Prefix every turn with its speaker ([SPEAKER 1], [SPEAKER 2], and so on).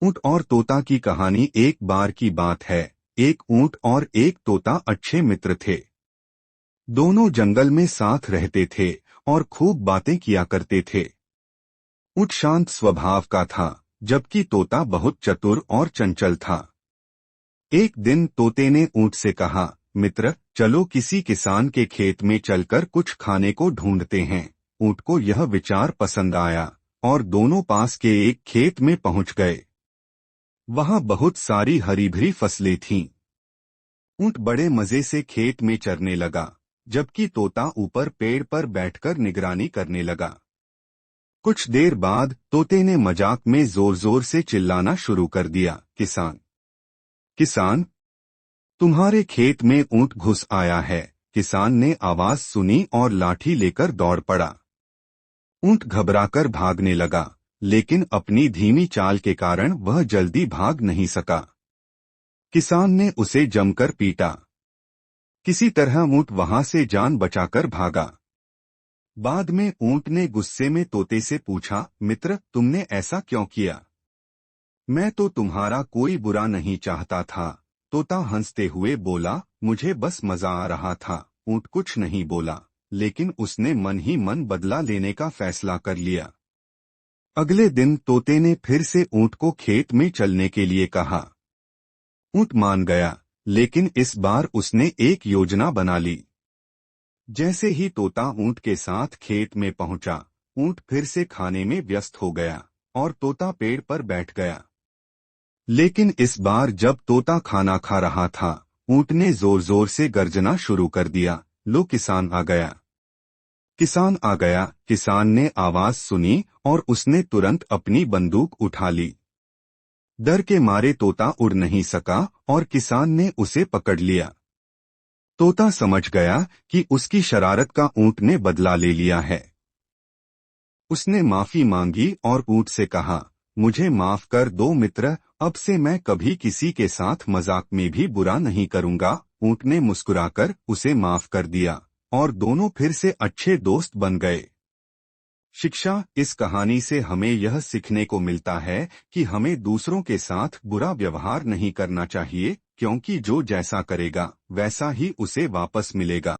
[SPEAKER 1] ऊंट और तोता की कहानी। एक बार की बात है, एक ऊंट और एक तोता अच्छे मित्र थे। दोनों जंगल में साथ रहते थे और खूब बातें किया करते थे। ऊंट शांत स्वभाव का था, जबकि तोता बहुत चतुर और चंचल था। एक दिन तोते ने ऊंट से कहा, मित्र, चलो किसी किसान के खेत में चलकर कुछ खाने को ढूंढते हैं। ऊंट को यह विचार पसंद आया और दोनों पास के एक खेत में पहुंच गए। वहां बहुत सारी हरी भरी फसलें थीं। ऊंट बड़े मजे से खेत में चरने लगा, जबकि तोता ऊपर पेड़ पर बैठकर निगरानी करने लगा। कुछ देर बाद तोते ने मजाक में जोर जोर से चिल्लाना शुरू कर दिया, किसान, किसान, तुम्हारे खेत में ऊंट घुस आया है। किसान ने आवाज सुनी और लाठी लेकर दौड़ पड़ा। ऊंट घबराकर भागने लगा, लेकिन अपनी धीमी चाल के कारण वह जल्दी भाग नहीं सका। किसान ने उसे जमकर पीटा। किसी तरह ऊंट वहां से जान बचाकर भागा। बाद में ऊंट ने गुस्से में तोते से पूछा, मित्र, तुमने ऐसा क्यों किया? मैं तो तुम्हारा कोई बुरा नहीं चाहता था। तोता हंसते हुए बोला, मुझे बस मजा आ रहा था। ऊंट कुछ नहीं बोला, लेकिन उसने मन ही मन बदला लेने का फैसला कर लिया। अगले दिन तोते ने फिर से ऊंट को खेत में चलने के लिए कहा। ऊंट मान गया, लेकिन इस बार उसने एक योजना बना ली। जैसे ही तोता ऊंट के साथ खेत में पहुंचा, ऊंट फिर से खाने में व्यस्त हो गया और तोता पेड़ पर बैठ गया। लेकिन इस बार जब तोता खाना खा रहा था, ऊंट ने जोर जोर से गर्जना शुरू कर दिया, लो किसान आ गया। किसान आ गया। किसान ने आवाज सुनी और उसने तुरंत अपनी बंदूक उठा ली। डर के मारे तोता उड़ नहीं सका और किसान ने उसे पकड़ लिया। तोता समझ गया कि उसकी शरारत का ऊंट ने बदला ले लिया है। उसने माफी मांगी और ऊंट से कहा, मुझे माफ कर दो मित्र, अब से मैं कभी किसी के साथ मजाक में भी बुरा नहीं करूंगा। ऊंट ने मुस्कुराकर उसे माफ कर दिया और दोनों फिर से अच्छे दोस्त बन गए। शिक्षा। इस कहानी से हमें यह सीखने को मिलता है कि हमें दूसरों के साथ बुरा व्यवहार नहीं करना चाहिए, क्योंकि जो जैसा करेगा वैसा ही उसे वापस मिलेगा।